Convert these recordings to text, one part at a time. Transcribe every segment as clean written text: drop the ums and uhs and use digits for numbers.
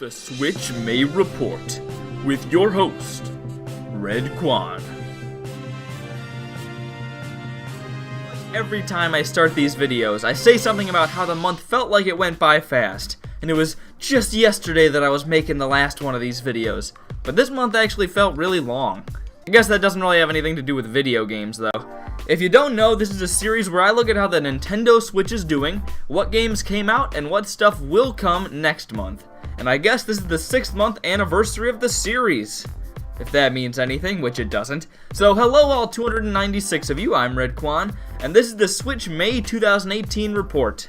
The Switch May Report with your host, Redkwan. Every time I start these videos, I say something about how the month felt like it went by fast, and it was just yesterday that I was making the last one of these videos. But this month actually felt really long. I guess that doesn't really have anything to do with video games, though. If you don't know, this is a series where I look at how the Nintendo Switch is doing, what games came out, and what stuff will come next month. And I guess this is the 6th month anniversary of the series, if that means anything, which it doesn't. So hello all 296 of you, I'm Redkwan, and this is the Switch May 2018 report.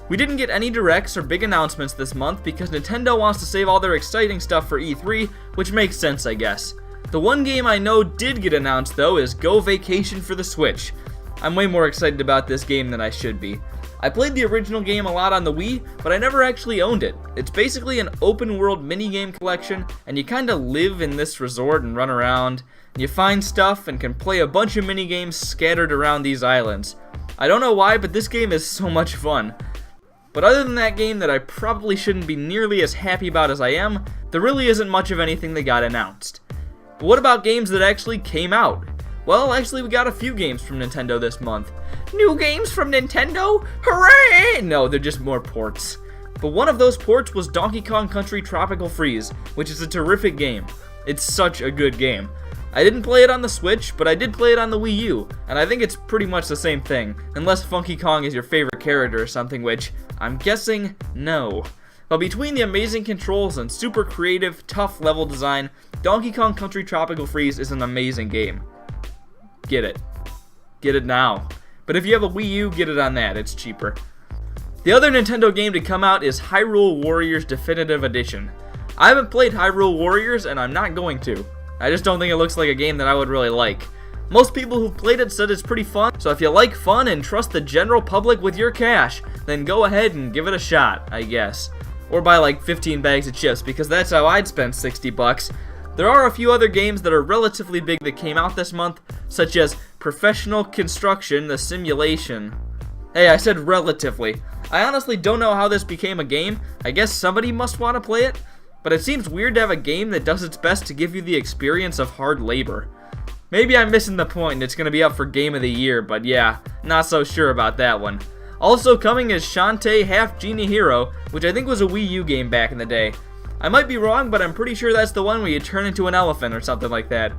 We didn't get any directs or big announcements this month because Nintendo wants to save all their exciting stuff for E3, which makes sense, I guess. The one game I know did get announced though is Go Vacation for the Switch. I'm way more excited about this game than I should be. I played the original game a lot on the Wii, but I never actually owned it. It's basically an open world minigame collection, and you kinda live in this resort and run around, and you find stuff and can play a bunch of minigames scattered around these islands. I don't know why, but this game is so much fun. But other than that game that I probably shouldn't be nearly as happy about as I am, there really isn't much of anything that got announced. But what about games that actually came out? Well, actually we got a few games from Nintendo this month. New games from Nintendo? Hooray! No, they're just more ports. But one of those ports was Donkey Kong Country Tropical Freeze, which is a terrific game. It's such a good game. I didn't play it on the Switch, but I did play it on the Wii U, and I think it's pretty much the same thing, unless Funky Kong is your favorite character or something, which I'm guessing no. But between the amazing controls and super creative, tough level design, Donkey Kong Country Tropical Freeze is an amazing game. Get it. Get it now. But if you have a Wii U, get it on that, it's cheaper. The other Nintendo game to come out is Hyrule Warriors Definitive Edition. I haven't played Hyrule Warriors, and I'm not going to. I just don't think it looks like a game that I would really like. Most people who played it said it's pretty fun, so if you like fun and trust the general public with your cash, then go ahead and give it a shot, I guess. Or buy like 15 bags of chips, because that's how I'd spend 60 bucks. There are a few other games that are relatively big that came out this month, such as Professional Construction, the Simulation. Hey, I said relatively. I honestly don't know how this became a game. I guess somebody must want to play it, but it seems weird to have a game that does its best to give you the experience of hard labor. Maybe I'm missing the point and it's going to be up for Game of the Year, but yeah, not so sure about that one. Also coming is Shantae Half Genie Hero, which I think was a Wii U game back in the day. I might be wrong, but I'm pretty sure that's the one where you turn into an elephant or something like that.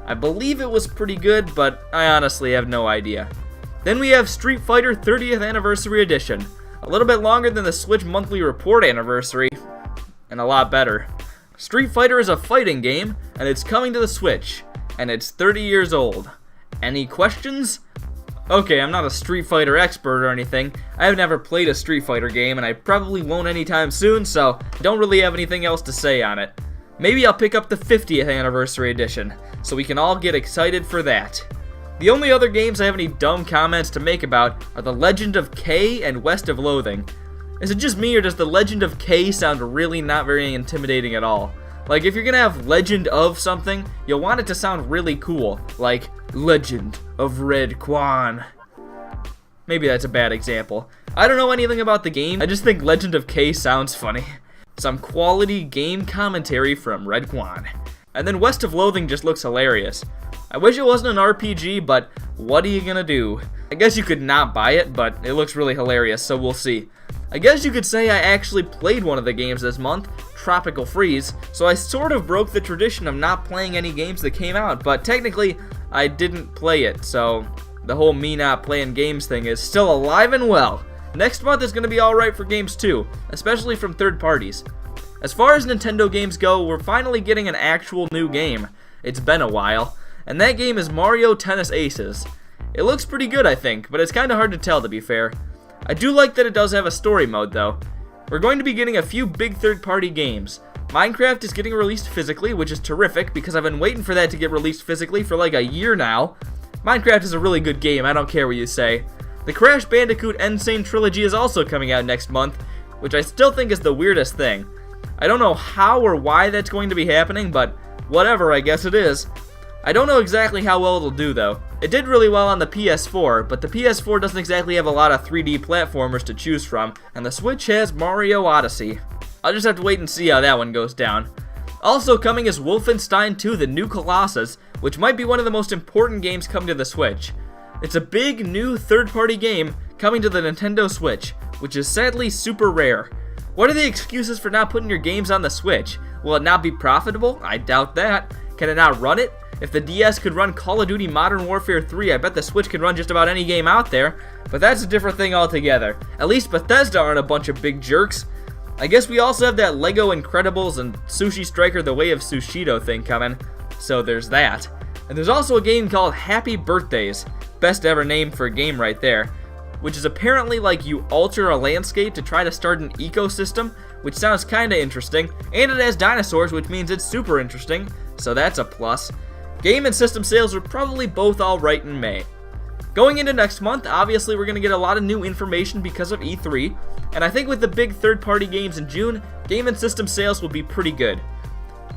I believe it was pretty good, but I honestly have no idea. Then we have Street Fighter 30th Anniversary Edition. A little bit longer than the Switch Monthly Report Anniversary, and a lot better. Street Fighter is a fighting game, and it's coming to the Switch, and it's 30 years old. Any questions? Okay, I'm not a Street Fighter expert or anything. I have never played a Street Fighter game, and I probably won't anytime soon, so I don't really have anything else to say on it. Maybe I'll pick up the 50th Anniversary Edition, so we can all get excited for that. The only other games I have any dumb comments to make about are The Legend of Kay and West of Loathing. Is it just me, or does The Legend of Kay sound really not very intimidating at all? Like, if you're gonna have Legend of something, you'll want it to sound really cool, like Legend of Redkwan. Maybe that's a bad example. I don't know anything about the game, I just think Legend of Kay sounds funny. Some quality game commentary from Redkwan. And then West of Loathing just looks hilarious. I wish it wasn't an RPG, but what are you gonna do? I guess you could not buy it, but it looks really hilarious, so we'll see. I guess you could say I actually played one of the games this month, Tropical Freeze, so I sort of broke the tradition of not playing any games that came out, but technically, I didn't play it, so the whole me not playing games thing is still alive and well. Next month is going to be alright for games too, especially from third parties. As far as Nintendo games go, we're finally getting an actual new game. It's been a while, and that game is Mario Tennis Aces. It looks pretty good, I think, but it's kinda hard to tell, to be fair. I do like that it does have a story mode though. We're going to be getting a few big third-party games. Minecraft is getting released physically, which is terrific because I've been waiting for that to get released physically for like a year now. Minecraft is a really good game, I don't care what you say. The Crash Bandicoot N. Sane Trilogy is also coming out next month, which I still think is the weirdest thing. I don't know how or why that's going to be happening, but whatever, I guess it is. I don't know exactly how well it'll do though. It did really well on the PS4, but the PS4 doesn't exactly have a lot of 3D platformers to choose from, and the Switch has Mario Odyssey. I'll just have to wait and see how that one goes down. Also coming is Wolfenstein 2: The New Colossus, which might be one of the most important games coming to the Switch. It's a big, new, third-party game coming to the Nintendo Switch, which is sadly super rare. What are the excuses for not putting your games on the Switch? Will it not be profitable? I doubt that. Can it not run it? If the DS could run Call of Duty Modern Warfare 3, I bet the Switch could run just about any game out there, but that's a different thing altogether. At least Bethesda aren't a bunch of big jerks. I guess we also have that Lego Incredibles and Sushi Striker The Way of Sushido thing coming, so there's that. And there's also a game called Happy Birthdays, best ever name for a game right there, which is apparently like you alter a landscape to try to start an ecosystem, which sounds kinda interesting, and it has dinosaurs, which means it's super interesting, so that's a plus. Game and system sales are probably both alright in May. Going into next month, obviously we're going to get a lot of new information because of E3, and I think with the big third-party games in June, game and system sales will be pretty good.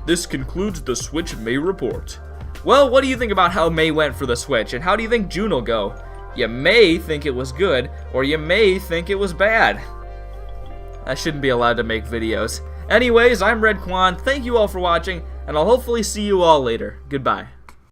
This concludes the Switch May report. Well, what do you think about how May went for the Switch, and how do you think June will go? You may think it was good, or you may think it was bad. I shouldn't be allowed to make videos. Anyways, I'm Redkwan, thank you all for watching, and I'll hopefully see you all later. Goodbye.